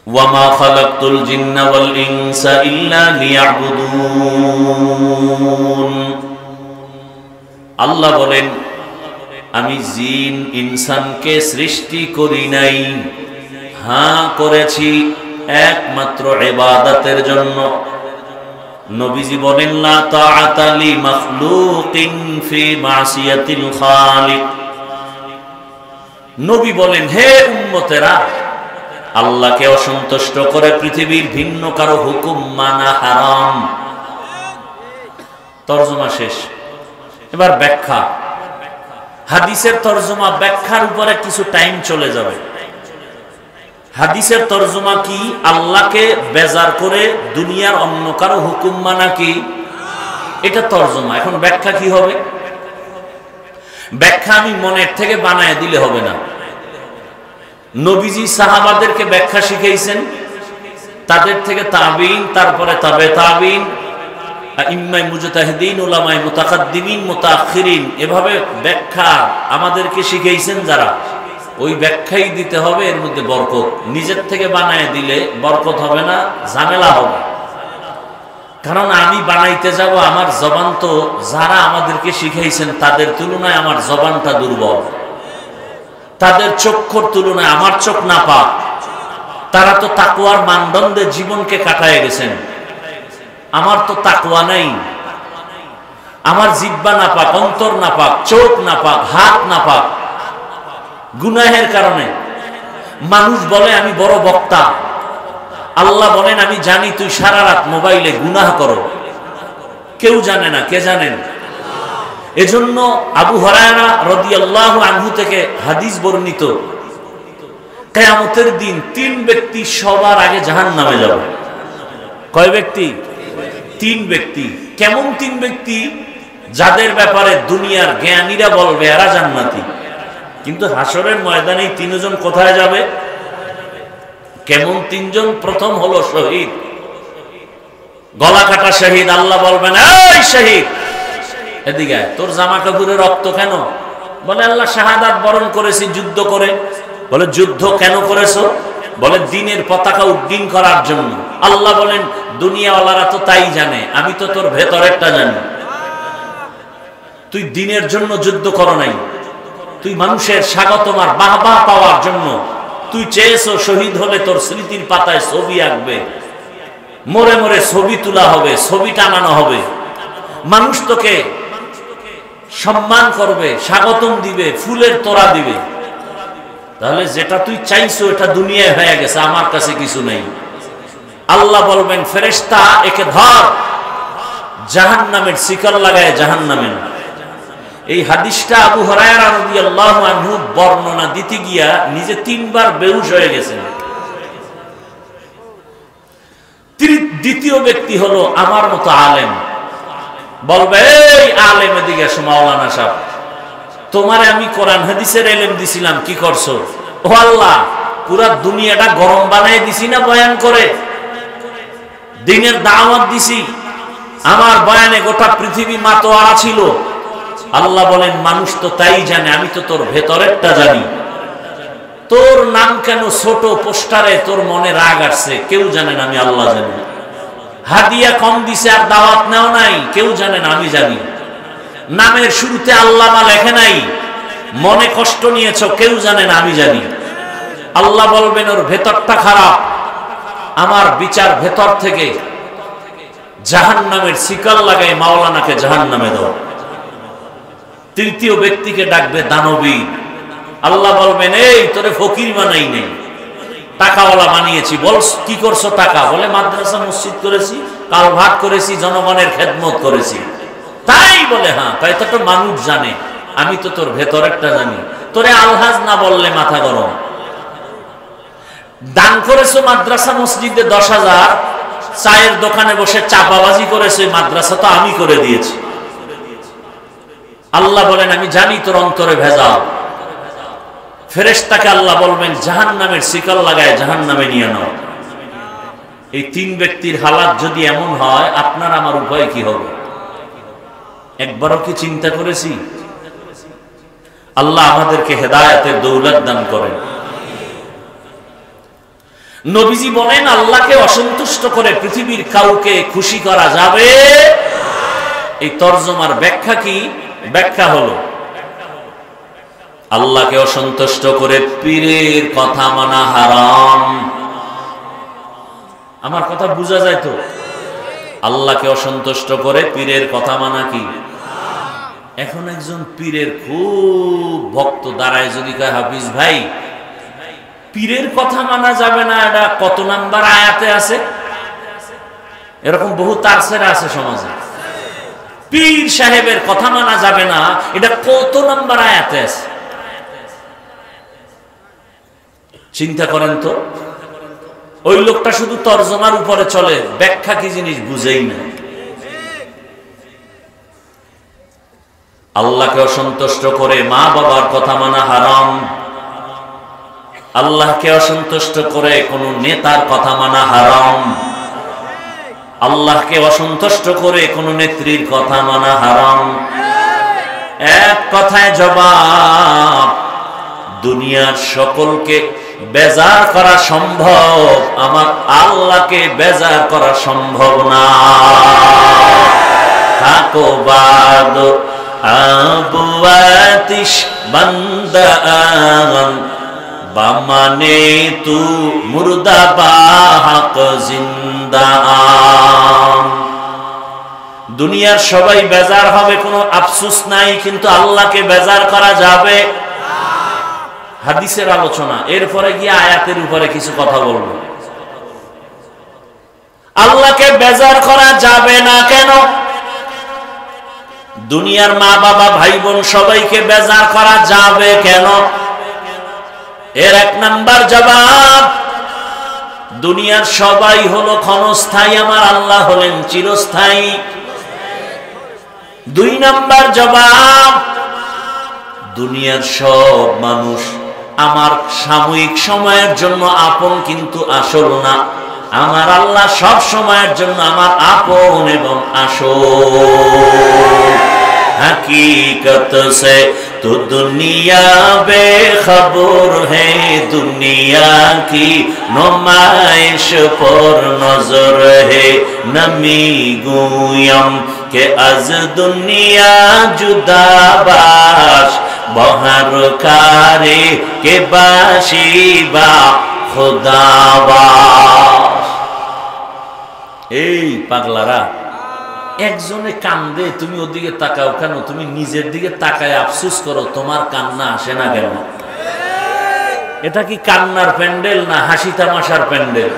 ওয়ামা খালাকতুল জিন্না ওয়াল ইনসা ইল্লা লিয়াবুদুন। আল্লাহ বলেন, আমি জিন ইনসানকে সৃষ্টি করি নাই, হ্যাঁ করেছি একমাত্র ইবাদতের জন্য। নবীজি বলেন, লা তাআতা লি মাখলুকিন ফি মাসিয়াতিল খালিক। নবী বলেন, হে উম্মতেরা, আল্লাহকে অসন্তুষ্ট করে পৃথিবীর ভিন্ন কারো হুকুম মানা হারাম। তরজমা শেষ। এবার ব্যাখ্যা। হাদিসের তরজমা ব্যাখ্যার উপরে কিছু টাইম চলে যাবে। হাদিসের তরজমা কি? আল্লাহকে বেজার করে দুনিয়ার অন্য কারো হুকুম মানা কি? এটা তরজমা। এখন ব্যাখ্যা কি হবে? ব্যাখ্যা আমি মনের থেকে বানায় দিলে হবে না। নবীজি সাহাবাদেরকে ব্যাখ্যা শিখাইছেন, তাদের থেকে তাবিঈন, তারপরে তাবে তাবিঈন, ইমাম মুজতাহিদিন, উলামায়ে মুতাকাদ্দিমিন, মুতাআখিরিন, এভাবে ব্যাখ্যা আমাদেরকে শিখাইছেন যারা, ওই ব্যাখ্যাই দিতে হবে। এর মধ্যে বরকত। নিজের থেকে বানায় দিলে বরকত হবে না, ঝামেলা হবে। কারণ আমি বানাইতে যাব, আমার জবান তো যারা আমাদেরকে শিখাইছেন তাদের তুলনায় আমার জবানটা দুর্বল, তাদের চক্ষুর তুলনায় আমার চোখ নাপাক। তারা তো তাকওয়ার মানদণ্ডে জীবনকে কাটায় গেছেন, আমার তো তাকওয়া নাই। আমার জিহ্বা নাপাক, অন্তর নাপাক, চোখ নাপাক, হাত নাপাক, গুনাহের কারণে। মানুষ বলে আমি বড় বক্তা, আল্লাহ বলেন আমি জানি তুই সারা রাত মোবাইলে গুনাহ করো। কেউ জানে না, কে জানেন? এজন্য আবু হুরায়রা রাদিয়াল্লাহু আনহু থেকে হাদিস বর্ণিত, কিয়ামতের দিন 3 ব্যক্তি সবার আগে জাহান্নামে যাবে। কয় ব্যক্তি? 3 ব্যক্তি। কেমন 3 ব্যক্তি? যাদের ব্যাপারে দুনিয়ার জ্ঞানীরা বলবে এরা জান্নাতি, কিন্তু হাসরের ময়দানে 3 জন কোথায় যাবে? কেমন 3 জন? প্রথম হলো শহীদ, গলা কাটা শহীদ। আল্লাহ বলবেন, এই শহীদ এদিকে আয়, তোর জামা কাপড়ে রক্ত কেন? বলে আল্লাহ শাহাদাত বরণ করেছি যুদ্ধ করে। বলে যুদ্ধ কেন করেছো? বলে দিনের পতাকা উড্ডীন করার জন্য। আল্লাহ বলেন, দুনিয়াওয়ালারা তো তাই জানে, আমি তো তোর ভেতরেরটা জানি। তুই দিনের জন্য যুদ্ধ করো নাই, তুই মানুষের স্বাগতম আর বাহবা পাওয়ার জন্য তুই চেয়েছো শহীদ হলে তোর স্মৃতির পাতায় ছবি আঁকবে, মরে মরে ছবি তোলা হবে, ছবি টানানো হবে, মানুষ তোকে সম্মান করবে, স্বাগতম দিবে, ফুলের তোড়া দিবে। তাহলে যেটা তুই চাইছো এটা দুনিয়ায় হয়ে গেছে, আমার কাছে কিছু নেই। আল্লাহ বলবেন, ফেরেশতা একে ধর, জাহান্নামের শিকল লাগায় জাহান্নামে। এই হাদিসটা আবু হুরায়রা রাদিয়াল্লাহু আনহু বর্ণনা দিতে গিয়া নিজে 3 বার বেহুশ হয়ে গেছেন। দ্বিতীয় ব্যক্তি হলো আমার মতো আলেম। বলবে, এই আলেম এদিকে এসো, মাওলানা সাহেব, তোমারে আমি কোরআন হাদিসের ইলম দিছিলাম, কি করছো? ও আল্লাহ, পুরা দুনিয়াটা গরম বানাই দিছি না বয়ান করে? দিনের দাওয়াত দিছি, আমার বয়ানে গোটা পৃথিবী মাতোয়ারা ছিল। আল্লাহ বলেন, মানুষ তো তাই জানে, আমি তো তোর ভেতরেরটা জানি। তোর নাম কেন ছোট পোস্টারে তোর মনে রাগ আসছে? কেউ জানে না, আমি আল্লাহ জানি। হাদিয়া কম দিছে আর দাওয়াত নেও নাই, কেউ জানে না, আমি জানি। নামের শুরুতে আল্লামা লেখে নাই, মনে কষ্ট নিয়েছ, কেউ জানে না, আমি জানি। আল্লাহ বলবেন, ওর ভেতরটা খারাপ, আমার বিচার ভেতর থেকে জাহান্নামের শিকল লাগাই মাওলানাকে জাহান্নামে দাও। তৃতীয় ব্যক্তিকে ডাকবে দানবী। আল্লাহ বলবেন, এই তোরে ফকির বানাই নেই, টাকাওয়ালা বানিয়েছি। বল কি করছো টাকা? বলে মাদ্রাসা মসজিদ করেছি, কালভার্ট করেছি, জনগণের খেদমত করেছি। তাই? বলে হ্যাঁ। তাই তো মানুষ জানে, আমি তো তোর ভেতরেরটা জানি। তোরে আলহাজ না বললে মাথা গরম। দান করেছো মাদ্রাসা মসজিদে 10,000, চায়ের দোকানে বসে চাপাবাজি করেছে, মাদ্রাসা তো আমি করে দিয়েছি। আল্লাহ বলেন, আমি জানি তোর অন্তরে ভেজাল। ফেরেশতাকে আল্লাহ বলবেন, জাহান্নামের শিকল লাগায় জাহান্নামে নিয়ে নাও। এই 3 ব্যক্তির হালাত যদি এমন হয়, আপনার আমার উপায় কি হবে? একবারও কি চিন্তা করেছি? আল্লাহ আমাদেরকে হেদায়েতের দৌলত দান করেন। নবীজি বলেন আল্লাহকে অসন্তুষ্ট করে পৃথিবীর কাউকে খুশি করা যাবে। এই তরজমার ব্যাখ্যা কি? ব্যাখ্যা হলো আল্লাহকে অসন্তুষ্ট করে পীরের কথা মানা হারাম। আমার কথা বোঝা যায় তো? আল্লাহকে অসন্তুষ্ট করে পীরের কথা মানা কি? এখন একজন পীরের খুব ভক্ত দাঁড়ায় যদি কয় হাফিজ ভাই পীরের কথা মানা যাবে না, এটা কত নাম্বার আয়াতে আছে? এরকম বহু তারসেরা আছে সমাজে। পীর সাহেবের কথা মানা যাবে না, এটা কত নাম্বার আয়াতে আছে? চিন্তা করেন তো, ওই লোকটা শুধু তরজমার উপরে চলে, ব্যাখ্যা কি জিনিস বুঝেই না। আল্লাহকে অসন্তুষ্ট করে মা বাবার কথা মানা হারাম। আল্লাহকে অসন্তুষ্ট করে কোন নেতার কথা মানা হারাম। আল্লাহকে অসন্তুষ্ট করে কোন নেত্রীর কথা মানা হারাম। এক কথায় জবাব, দুনিয়ার সকলকে বেজার করা সম্ভব, আমার আল্লাহকে বেজার করা সম্ভব না। থাকো বাদ আবুয়াতিশ বান্দা বামানে তু মুর্দা বাহক জিন্দা। দুনিয়ার সবাই বেজার হবে, কোনো আফসোস নাই, কিন্তু আল্লাহকে বেজার করা যাবে। হাদিসের আলোচনা, এরপরে গিয়ে আয়াতের উপরে কিছু কথা বলবো। আল্লাহকে বেজার করা যাবে না কেন? দুনিয়ার মা বাবা ভাই বোন সবাইকে বেজার করা যাবে কেন? এর এক নাম্বার জবাব, দুনিয়ার সবাই হলো ক্ষণস্থায়ী, আমার আল্লাহ হলেন চিরস্থায়ী। দুই নাম্বার জবাব, দুনিয়ার সব মানুষ আমার সাময়িক সময়ের জন্য আপন, কিন্তু আসল না। আমার আল্লাহ সব সময়ের জন্য আমার আপন এবং আসল। हकीकत से तो दुनिया बेखबर है, दुनिया की नुमाइश पर नजर है। नमी गुयम के अज दुनिया जुदा बाश, बहर कारे के बाशिबा खुदाबाश। এই পাগলারা, একজনে কান্দে তুমি ওদিকে তাকাও কেন? তুমি নিজের দিকে তাকায় আফসোস করো, তোমার কান্না আসে না কেন? এটা কি কান্নার প্যান্ডেল না হাসি তামাশার প্যান্ডেল?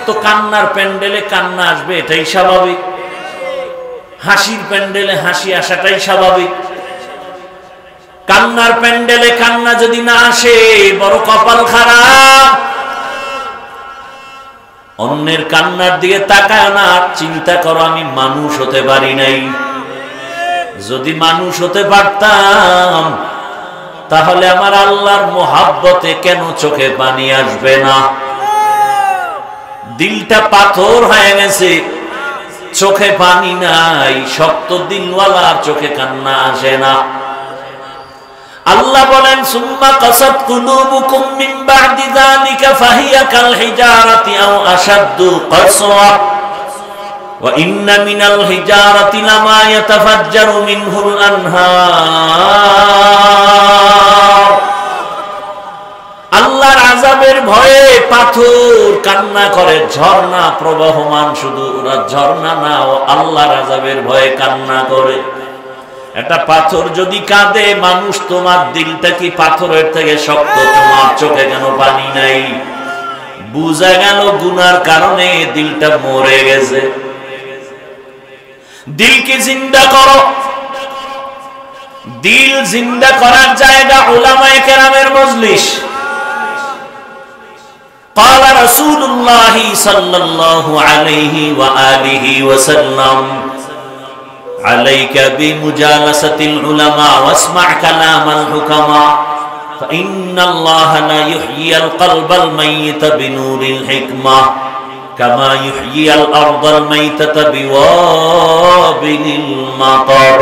তো কান্নার প্যান্ডেলে কান্না আসবে, এটাই স্বাভাবিক। হাসির প্যান্ডেলে হাসি আসাটাই স্বাভাবিক। কান্নার প্যান্ডেলে কান্না যদি না আসে, বড় কপাল খারাপ। অন্যের কান্নার দিকে তাকায় না, চিন্তা করো আমি মানুষ হতে পারি নাই। যদি মানুষ হতে পারতাম তাহলে আমার আল্লাহর মোহাব্বতে কেন চোখে পানি আসবে না? দিলটা পাথর হয়ে গেছে, চোখে পানি নাই। শক্ত দিলওয়ালার চোখে কান্না আসে না। আল্লাহ বলেন সুম্মা কাসাত কুলুবুকুম মিন বা'দি যালিকা ফাহিয়া কাল হিজারাতি আও আশাদ্দু কাসওয়া ওয়া ইন্না মিনাল হিজারাতি লামা ইয়াতাফাজ্জারু মিনহুল আনহার। আল্লাহর আযাবের ভয়ে পাথর কান্না করে, ঝর্ণা প্রবাহমান, শুধু ওরা ঝর্ণা না, ও আল্লাহর আযাবের ভয়ে কান্না করে। একটা পাথর যদি কাঁদে, মানুষ তোমার দিলটা কি পাথরের থেকে শক্ত? তোমার চোখে কেন পানি নাই? বুঝা গেল গুনার কারণে দিলটা মরে গেছে। দিলকে জিন্দা করো। দিল জিন্দা করার জায়গা উলামায়ে কেরামের মজলিস। قال رسول الله صلى الله عليه وآله وسلم عليك بمجالسة العلماء واسمع كلام الحكماء فإن الله لا يحيي القلب الميت بنور الحكمة كما يحيي الأرض الميتة بوابل المطر।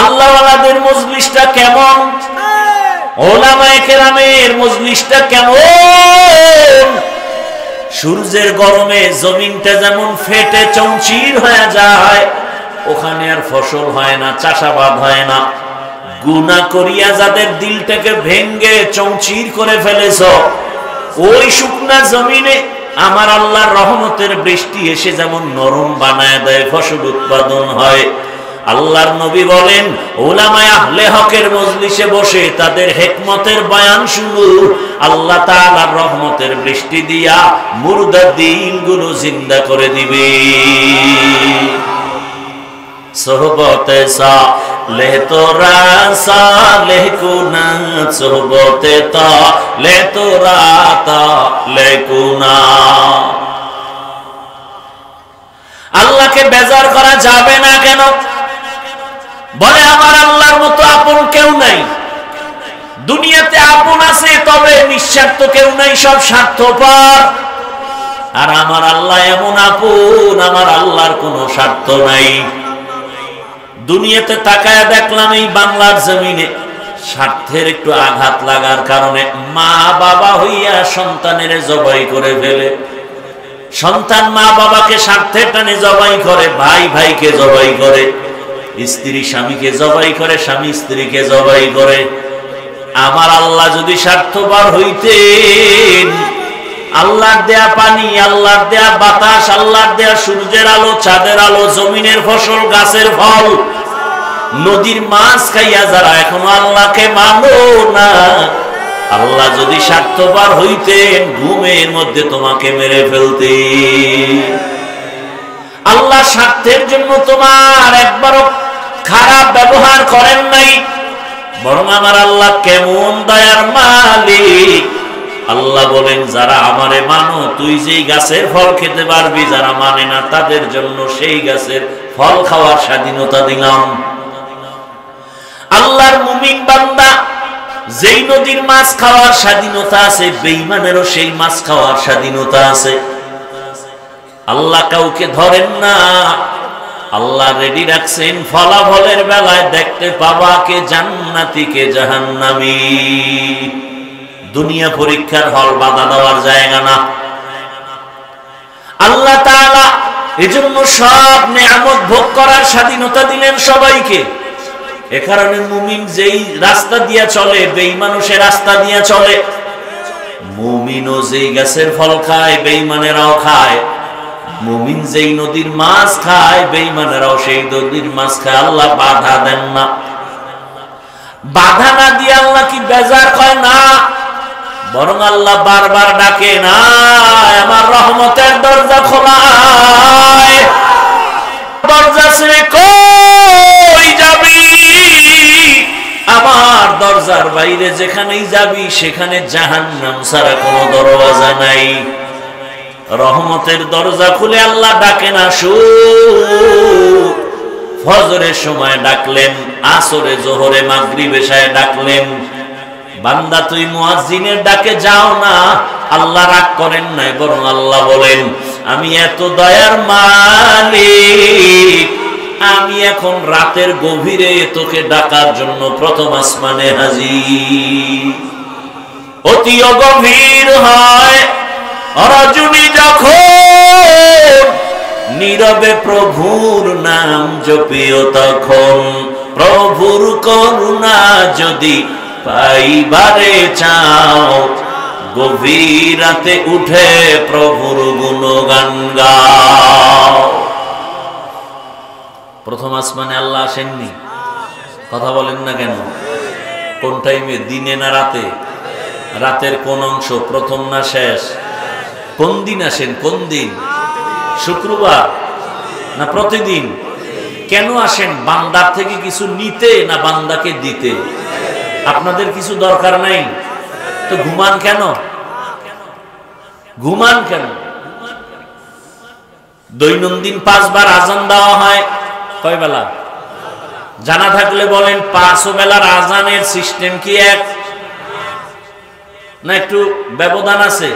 আল্লাহ ওয়ালাদের মজলিসটা কেমন? ওলামায়ে কেরামের মজলিসটা কেমন? সূর্যের গরমে জমিনটা যেমন ফেটে চৌচির হয়ে যায়, ওখানে আর ফসল হয় না, চাষাবাদ হয় না। গুনাহ করিয়া যাদের দিলটাকে ভেঙ্গে চৌচির করে ফেলেছ, ওই শুকনা জমিনে আমার আল্লাহর রহমতের বৃষ্টি এসে যেমন নরম বানায় দেয়, ফসল উৎপাদন হয়। আল্লাহর নবী বলেন, উলামায়ে আহলে হকের মজলিসে বসে তাদের হিকমতের বয়ান শুনো, আল্লাহ তাআলার রহমতের বৃষ্টি দিয়া মুর্দা দিলগুলো জিন্দা করে দিবে। সোহবতে সালেহ তোরা সালেহ কুনা, সোহবতে তালেহ তোরা তালেহ কুনা। আল্লাহকে বেজার করা যাবে না কেন? বলে আমার আল্লাহর মতো আপন কেউ নাই। দুনিয়াতে আপন আছে, তবে নিঃস্বার্থ কেউ নাই, সব স্বার্থপর। আর আমার আল্লাহ এমন আপন, আমার আল্লাহর কোনো স্বার্থ নাই। দুনিয়াতে তাকায় দেখলাম এই বাংলার জমিনে স্বার্থের একটু আঘাত লাগার কারণে মা বাবা হইয়া সন্তানের জবাই করে ফেলে। সন্তান মা বাবাকে স্বার্থের টানে জবাই করে, ভাই ভাইকে জবাই করে, স্ত্রী স্বামীকে জবাই করে, স্বামী স্ত্রীকে জবাই করে। আমার আল্লাহ যদি স্বার্থপর হইতেন, আল্লাহর দেয়া পানি, আল্লাহর দেয়া বাতাস, আল্লাহর দেয়া সূর্যের আলো, চাঁদের আলো, জমিনের ফসল, গাছের ফল, নদীর মাছ খাইয়া যারা এখনো আল্লাহকে মানো না, আল্লাহ যদি স্বার্থপর হইতেন, ঘুমের মধ্যে তোমাকে মেরে ফেলতেন। আল্লাহ স্বার্থের জন্য তোমার একবারও খারাপ ব্যবহার করেন নাই, বরং আমার আল্লাহ কেমন দয়ার মালিক। আল্লাহ বলেন, যারা আমারে মানো, তুই যেই গাছের ফল খেতে পারবি, যারা মানে না তাদের জন্য সেই গাছের ফল খাওয়ার স্বাধীনতা দিলাম। আল্লাহর মুমিন বান্দা, যেই নদীর মাছ খাওয়ার স্বাধীনতা আছে, বেঈমানেরও সেই মাছ খাওয়ার স্বাধীনতা আছে। আল্লাহ কাউকে ধরেন না, আল্লাহ রেডি রাখছেন ফলাফলের বেলায় দেখতে পাবা কে জান্নাতি কে জাহান্নামী। দুনিয়া পরীক্ষার হল, বাধা দেওয়ার জায়গা না। আল্লাহ তাআলা এজন্য সব নিয়ামত ভোগ করার স্বাধীনতা দিলেন সবাইকে। এ কারণে মুমিন যেই রাস্তা দিয়া চলে, বেঈমানও সে রাস্তা দিয়া চলে। মুমিনও যেই গাছের ফল খায়, বেঈমানেরাও খায়। মুমিন যেই নদীর মাছ খায়, বেঈমানেরাও সেই নদীর মাছ খায়। আল্লাহ বাধা দেন না। বাধা না দিয়ে আল্লাহ কি বেজার কয় না, বরং আল্লাহ বারবার ডাকে, না আমার রহমতের দরজা খোলা, দরজা ছেড়ে কই যাবি? আমার দরজার বাইরে যেখানেই যাবি সেখানে জাহান্নাম ছাড়া কোনো দরওয়াজা নাই। রহমতের দরজা খুলে আল্লাহ ডাকে না। ফজরের সময় ডাকলেন, আসরে, জোহরে, মাগরিব, এশায় ডাকলেন। বান্দা তুই মুয়াজ্জিনের ডাকে যাও না, আল্লাহ রাগ করেন নাই, বরং আল্লাহ বলেন, আমি এত দয়ার মালিক, আমি এখন রাতের গভীরে তোকে ডাকার জন্য প্রথম আসমানে হাজির। অতি গভীর হয় রজনী যখন, নীরবে প্রভুর নাম জপিও তখন। প্রভুর করুণা যদি পাইবারে চাও, গভীর রাতে উঠে প্রভুর গুণগান গাও। প্রথম আসমানে আল্লাহ আসেননি? কথা বলেন না কেন? কোন টাইমে, দিনে না রাতে? রাতের কোন অংশ, প্রথম না শেষ? কোন দিন আসেন? কোন দিন? শুক্রবার না প্রতিদিন? কেন আসেন? বান্দার থেকে কিছু নিতে না বান্দাকে দিতে? আপনাদের কিছু দরকার নাই তো ঘুমান কেন? ঘুমান কেন? দৈনন্দিন 5 বার আজান দেওয়া হয়, কয় বেলা? জানা থাকলে বলেন, 5 বেলার আজানের সিস্টেম কি এক না একটু ব্যবধান আছে?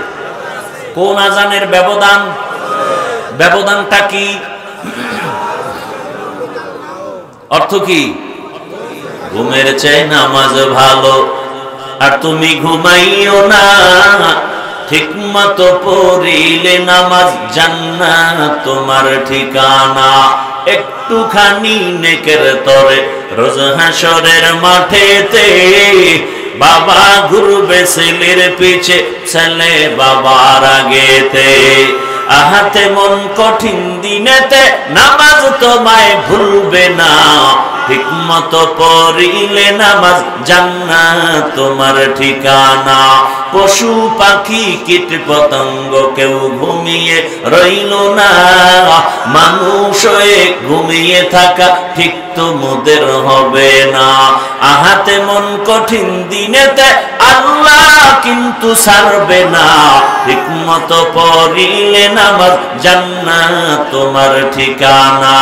কোন আজানের ব্যবধান? ব্যবধানটা কি? অর্থ কি? ঘুমের চেয়ে নামাজ ভালো, আর তুমি ঘুমাইও না, ঠিকমতো পড়িলে নামাজ জান্নাত তোমার ঠিকানা। একটুখানি নেকের তরে রোজ হাসরের মাঠেতে, বাবা ঘুরবে ছেলের পিছে, ছেলে বাবার আগেতে। আহাতে মন কঠিন দিনেতে নামাজ তোমায় ভুলবে না, ঠিকমতো পড়িলে নামাজ জান্নাত তোমার ঠিকানা। পশু পাখি কীট পতঙ্গ কেউ ঘুমিয়ে রইল না, মানুষ হয়ে ঘুমিয়ে থাকা ঠিক তো মোদের হবে না। আহাতে মন কঠিন দিনেতে আল্লাহ কিন্তু ছাড়বে না, ঠিকমতো পড়িলে নামাজ জান্নাত তোমার ঠিকানা।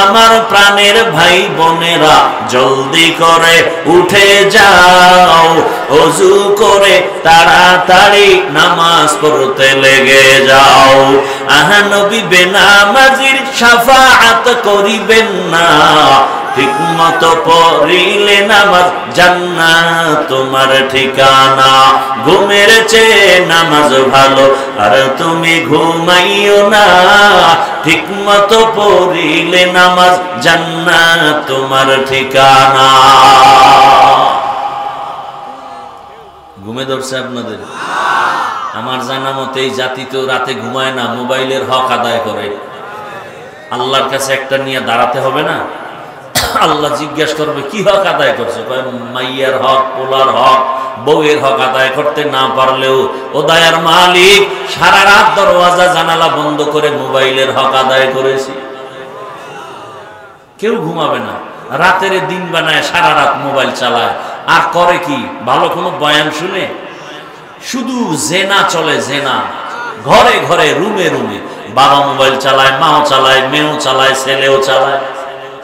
আমার প্রাণের ভাই বোনেরা জলদি করে উঠে যাও, ওযু করে তাড়াতাড়ি নামাজ পড়তে লেগে যাও। আহা নবী বেনামাজির শাফাআত করিবেন না, ঠিকমতো পড়িলে নামাজ জান্নাত তোমার ঠিকানা। ঘুমের চেয়ে নামাজ ভালো, আর তুমি ঘুমাইও না, ঠিকমতো পড়িলে নামাজ জান্নাত তোমার ঠিকানা। ঘুমে ধরছে আপনাদের? আমার জানা মতে এই জাতি তো রাতে ঘুমায় না, মোবাইলের হক আদায় করে। আল্লাহর কাছে একটা নিয়ে দাঁড়াতে হবে না? আল্লাহ জিজ্ঞাসা করবে কি হক আদায় করছে? মাইয়ার হক, পোলার হক, বউয়ের হক আদায় করতে না পারলেও ও দয়ার মালিক সারা রাত দরওয়াজা জানালা বন্ধ করে মোবাইলের হক আদায় করেছি। কেউ ঘুমাবে না, রাতের দিন বানায় সারা রাত মোবাইল চালায়। আর করে কি? ভালো কোনো বয়ান শুনে শুধু জেনা চলে, জেনা ঘরে ঘরে, রুমে রুমে। বাবা মোবাইল চালায়, মাও চালায়, মেয়েও চালায়, ছেলেও চালায়।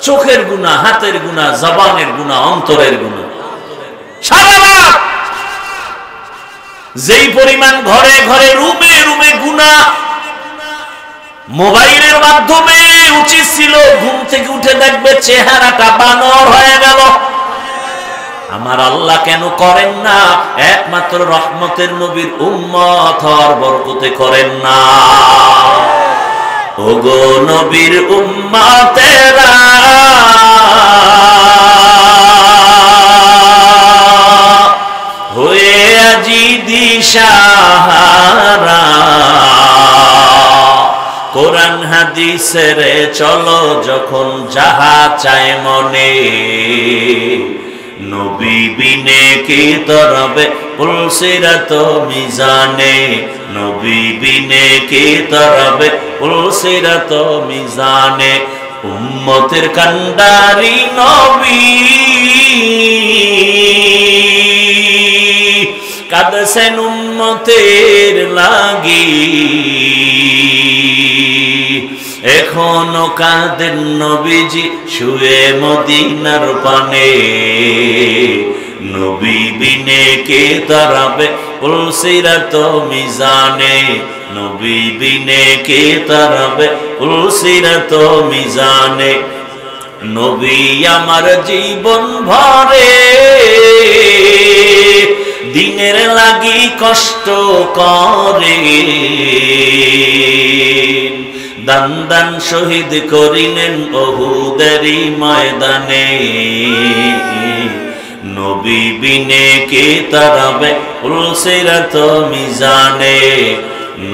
চোখের গুনাহ, হাতের গুনাহ, জবানের গুনাহ, অন্তরের গুনাহ। সারা রাত যেই পরিমাণ ঘরে ঘরে, রুমে রুমে গুনাহ, মোবাইলের মাধ্যমে উচিত ছিল ঘুম থেকে উঠে দেখবে চেহারাটা বানর হয়ে গেল। আমার আল্লাহ কেন করেন না? একমাত্র রহমতের নবীর উম্মত হওয়ার বরকতে করেন না। ওগো নবীর উম্মতেরা, হয়ে আজি দিশাহারা, কোরআন হাদিসের চলো যখন যাহা চায় মনে, নবী বিনে কি তরবে পুলসিরাত মিজানে, নবী বিনে কি তরবে পুলসিরাত মিজানে। উম্মতের কান্ডারি নবী কাঁদছেন উম্মতের লাগি, এখনো কাঁদেন নবীজি শুয়ে মদিনার পানে, নবী বিনে কে তারাবে পুলসিরাত মিজানে, নবী বিনে কে তারাবে পুলসিরাত মিজানে। নবী আমার জীবন ভরে দিনের লাগি কষ্ট করে, দান দান শহীদ করিলেন উহুদেরই ময়দানে, নবী বিনে কে তারাবে পুলসিরাত মিজানে,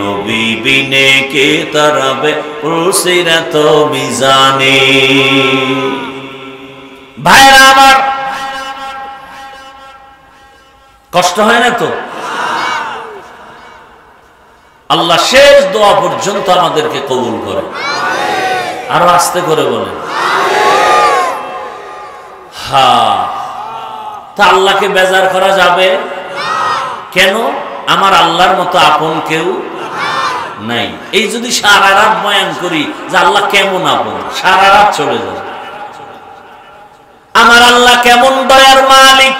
নবী বিনে কে তারাবে পুলসিরাত মিজানে। ভাইরা আমার, কষ্ট হয় না তো? আল্লাহ শেষ দোয়া পর্যন্ত আমাদেরকে কবুল করে। আরো আস্তে করে বলেন হ্যাঁ। তা আল্লাহকে বেজার করা যাবে কেন? আমার আল্লাহর মতো আপন কেউ নাই। এই যদি সারা রাত বয়ান করি যে আল্লাহ কেমন আপন, সারা রাত চলে যাবে। আমার আল্লাহ কেমন দয়ার মালিক,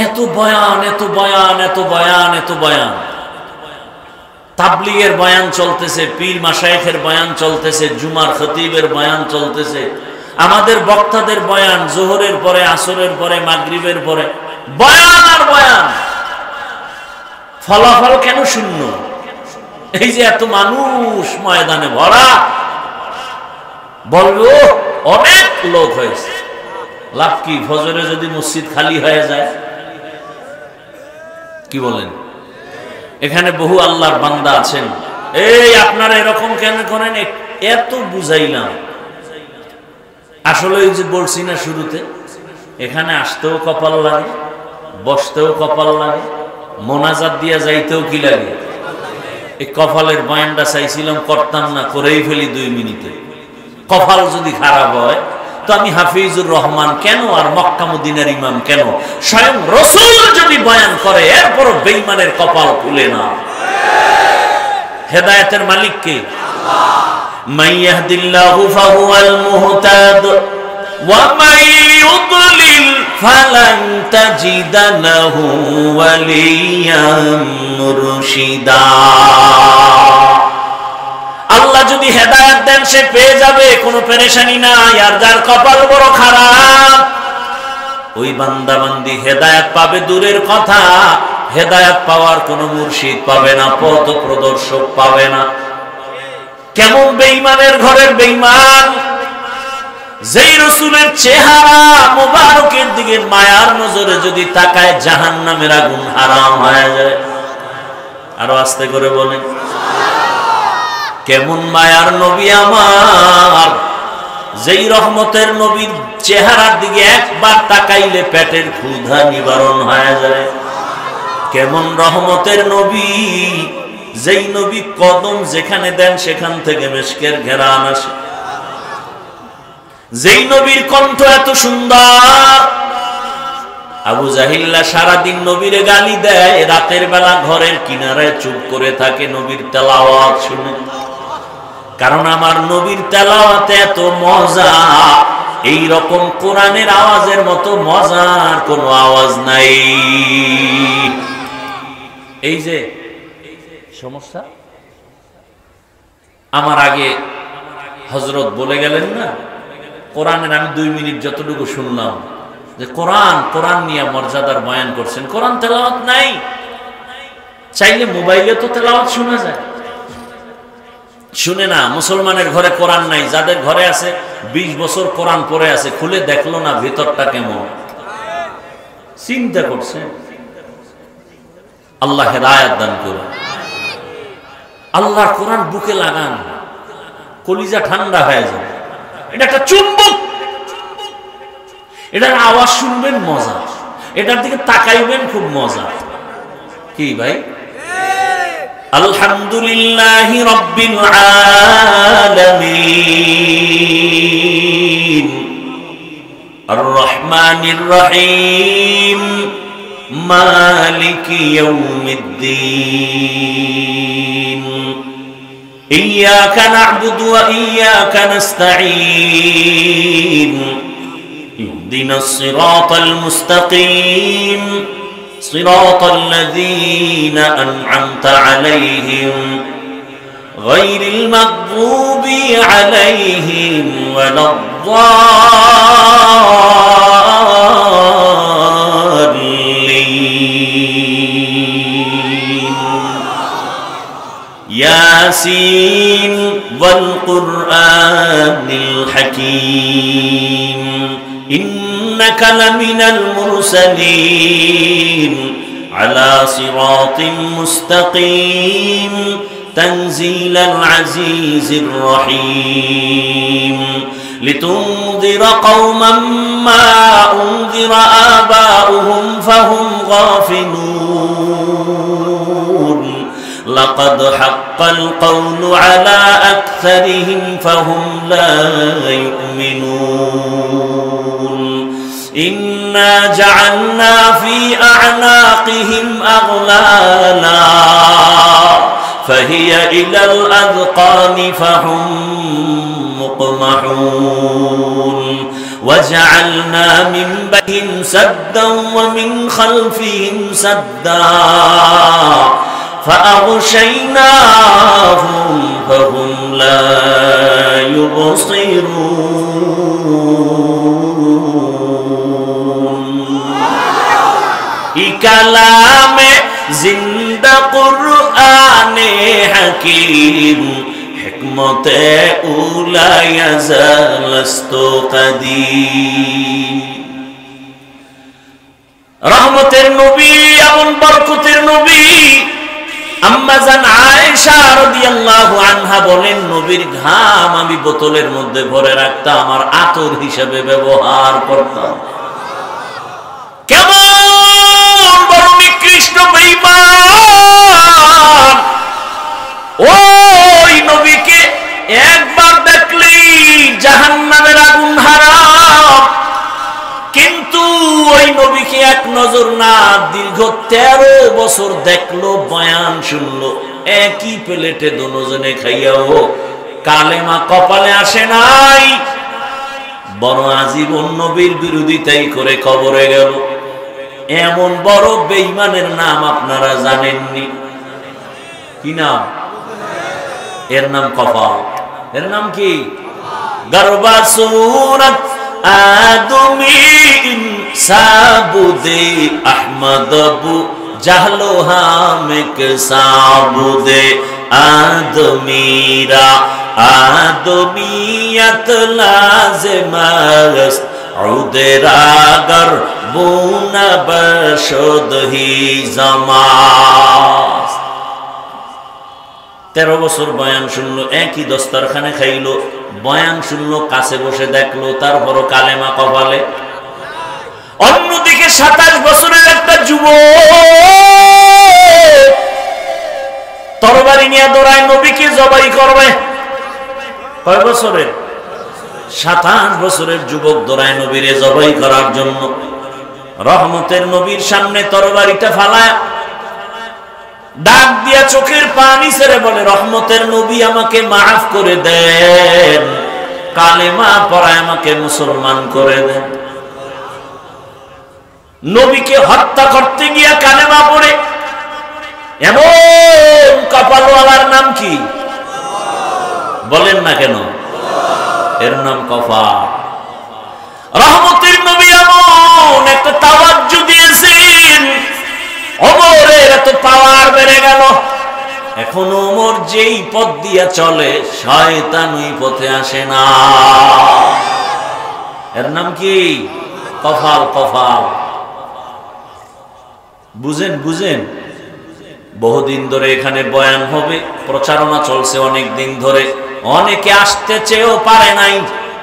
এত বয়ান, এত বয়ান, এত বয়ান, এত বয়ান। তাবলীগের বয়ান চলতেছে, পীর মাশায়েখের বয়ান চলতেছে, জুমার খতিবের বয়ান চলতেছে, আমাদের বক্তাদের বয়ান জোহরের পরে, আসরের পরে, মাগরিবের পরে বয়ান আর বয়ান, ফলাফল কেন শূন্য? এই যে এত মানুষ ময়দানে ভরা, বলবো অনেক লোক হয়েছে, লাভ কি? ফজরে যদি মসজিদ খালি হয়ে যায়, কি বলেন? এখানে বহু আল্লাহর বান্দা আছেন, এই আপনারা এরকম কেন করেন? এত বুঝাইলাম, আসলে এই যে বলছি না শুরুতে, এখানে আসতেও কপাল লাগে, বসতেও কপাল লাগে, মোনাজাত দিয়া যাইতেও কি লাগে? এই কপালের বয়ানটা চাইছিলাম, করতাম না, করেই ফেলি 2 মিনিটে। কপাল যদি খারাপ হয় তো আমি হাফিজুর রহমান কেন, আর মক্কা মদিনার ইমাম কেন? স্বয়ং রাসূল যদি বয়ান করে এরপরও বেঈমানের কপাল খুলে না। হেদায়েতের মালিক কে? আল্লাহ। মান ইয়াহদিল্লাহু ফাহুয়াল মুহতাদ ওয়া মান ইউদ্লিল ফালান তাজিদা লাহু ওয়ালিয়াম মুরশিদা। আল্লাহ যদি হেদায়েত দেন সে পেয়ে যাবে, কোনো পেরেশানি নাই। আর যার কপাল বড় খারাপ, ওই বান্দা বান্দি হেদায়েত পাবে দূরের কথা, হেদায়েত পাওয়ার কোনো মুর্শিদ পাবে না, পথ প্রদর্শক পাবে না। কেমন বেঈমানের ঘরের বেঈমান, যেই রাসূলের চেহারা মোবারকের দিকে মায়ার নজরে যদি তাকায়, জাহান্নামের আগুন হারাম হয়ে যায়। আরো আস্তে করে বলেন, কেমন মায়ার নবী আমার, যেই রহমতের নবীর চেহারার দিকে একবার তাকাইলে পেটের ক্ষুধা নিবারণ হয়ে যায়। কেমন রহমতের নবী, যেই নবী কদম যেখানে দেন সেখান থেকে মেশকের ঘেরান আসে। যেই নবীর কণ্ঠ এত সুন্দর, আবু জাহিল্লা সারাদিন নবীরে গালি দেয়, রাতের বেলা ঘরের কিনারায় চুপ করে থাকে নবীর তেলাওয়াত শুনে। কারণ আমার নবীর তেলাওয়াতে এত মজা, এই রকম কোরআনের আওয়াজের মতো মজার কোনো আওয়াজ নাই। এই যে সমস্যা, আমার আগে হযরত বলে গেলেন না, কোরআনের আমি 2 মিনিট যতটুকু শুনলাম যে কোরআন নিয়ে মর্যাদার বয়ান করছেন, কোরআন তেলাওয়াত নাই। চাইলে মোবাইলে তো তেলাওয়াত শোনা যায়, শুনে না। মুসলমানের ঘরে কোরআন নাই, যাদের ঘরে আছে 20 বছর কোরআন পড়ে আছে, খুলে দেখলো না ভিতরটা কেমন। চিন্তা করছে, আল্লাহ হেদায়েত দান করুন। আল্লাহর কোরআন বুকে লাগান, কলিজা ঠান্ডা হয়ে যাবে। এটা একটা চুম্বক, এটার আওয়াজ শুনবেন মজা, এটার দিকে তাকাইবেন খুব মজা। কি ভাই? আলহামদুলিল্লাহি রাব্বিল আলামিন আর রহমানির রহিম মালিকি ইয়াউমিদ্দিন ইয়্যাকা না'বুদু ওয়া ইয়্যাকা নাস্তাঈন ইহদিনাস সিরাতাল মুস্তাকিম صراط الذين أنعمت عليهم غير المغضوب عليهم ولا الضالين ياسين والقرآن الحكيم إنك لمن المرسلين على صراط مستقيم تنزيل العزيز الرحيم لتنذر قوما ما أنذر آباؤهم فهم غافلون لقد حق القول على أكثرهم فهم لا يؤمنون إنا جعلنا في أعناقهم أغلالا فهي إلى الأذقان فهم مقمحون وجعلنا من بينهم سدا ومن خلفهم سدا فأغشيناهم فهم لا يبصرون كلام زندہ قرآن حکیم حکمت اولا یزالست قدیم রহমতের নবী এমন বরকতের নবী আম্মা জান আয়েশা রাদিয়াল্লাহু আনহা বলেন নবীর ঘাম আমি বোতলের মধ্যে ভরে রাখতাম আর আতর হিসেবে ব্যবহার করতাম কেমন বড় নিকৃষ্ট বেঈমান ওই নবীকে একবার দেখলেই জাহান্নামের আগুন হারাম কিন্তু ওই নবীকে এক নজর না দীর্ঘ 13 বছর দেখলো বয়ান শুনলো একই প্লেটে দুজনে খাইয়াও কালেমা কপালে আসে নাই বড় আজীবন নবীর বিরোধিতাই করে কবরে গেল এমন বড় বেঈমানের নাম আপনারা জানেননি কি নাম এর নাম কপাল এর নাম কি গরবা সুরত আদমি সাবুদে আহমদ বু জাহলো হামেক সাবুদে আদমিরা আদমিয়ত লাজমাস উদরাগর বুনা বশদহি জামাস 13 বছর বয়ান শুনলো একই দস্তরখানে খাইলো বয়ান শুনলো কাছে বসে দেখলো তারপরও কালেমা কপালে অন্যদিকে 27 বছরের একটা যুবক তরবারি নিয়ে দৌড়ায় নবীকে জবাই করবে কয় বছরের 27 বছরের যুবক দৌড়ায় নবীরে জবাই করার জন্য রহমতের নবীর সামনে তরবারিটা ফালায় ডাক দিয়া চোখের পানি ছেড়ে বলে রহমতের নবী আমাকে মাফ করে দেন কালেমা পড়ায় আমাকে মুসলমান করে দেন নবীকে হত্যা করতে গিয়া কালেমা পড়ে এমন কপালওয়ালার নাম কি বলেন না কেন এর নাম কপাল রহমতের নবী এমন একটা তাওয়াজ্জু দিয়েছেন ওমরের এত পাওয়ার বেড়ে গেল এখন ওমর যেই পথ দিয়া চলে শয়তান ওই পথে আসে না এর নাম কি কপাল কপাল বুঝেন বুঝেন বহুদিন ধরে এখানে বয়ান হবে প্রচারণা চলছে অনেক দিন ধরে অনেকে আসতে চেয়েও পারে নাই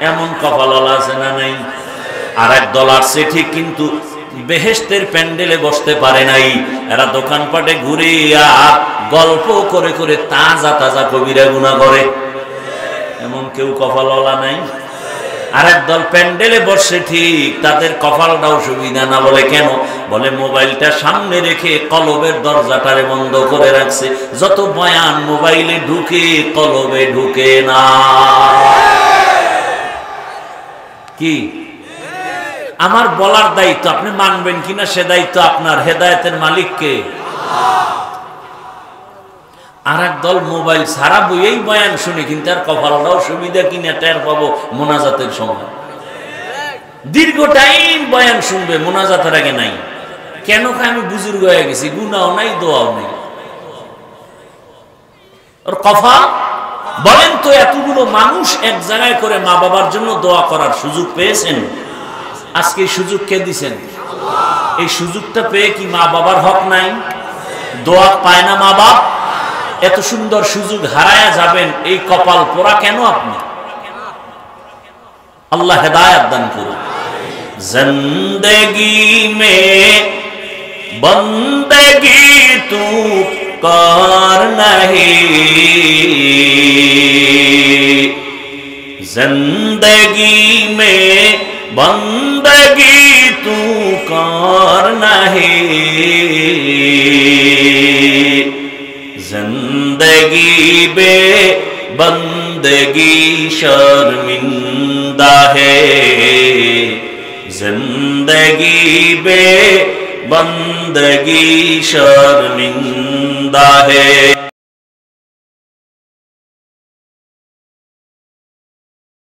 এমন কপালওয়ালা আছে না নাই আর এক দল আসছে ঠিক কিন্তু বেহেশতের প্যান্ডেলে বসতে পারে নাই এরা দোকানপাটে ঘুরে আর গল্প করে করে তাজা তাজা কবিরা গুনাহ করে এমন কেউ কপালওয়ালা নাই আর এক দল প্যান্ডেলে বসে ঠিক তাদের কপালটাও সুবিধা না বলে কেন বলে মোবাইলটা সামনে রেখে কলবের দরজাটারে বন্ধ করে রাখছে যত বয়ান মোবাইলে ঢুকে কলবে ঢুকে না কি আমার বলার দায়িত্ব আপনি মানবেন কিনা সে দায়িত্ব আপনার হেদায়েতের মালিক কে আর এক দল মোবাইল সারা বইয়েই বয়ান শুনে কিন্তু আর কপালটাও সুবিধা কিনা টের পাবো মোনাজাতের সময় দীর্ঘ টাইম বয়ান শুনবে মোনাজাতের আগে নাই কেন আমি বুজুর্গ হয়ে গেছি গুনাও নাই দোয়াও নাই আর কফা বলেন তো এতগুলো মানুষ এক জায়গায় করে মা বাবার জন্য দোয়া করার সুযোগ পেয়েছেন আজকে এই সুযোগ কে দিছেন এই সুযোগটা পেয়ে কি মা বাবার হক নাই দোয়া পায় না মা বাপ এত সুন্দর সুযোগ হারায়া যাবেন এই কপাল পোড়া কেন আপনি আল্লাহ হেদায়েত দান করুন জিন্দেগি মে বন্দেগি তু কর নাহি জিন্দেগি মে बंदगी तू कर नहीं जिंदगी बे बंदगी शर्मिंदा है जिंदगी बे बंदगी शर्मिंदा है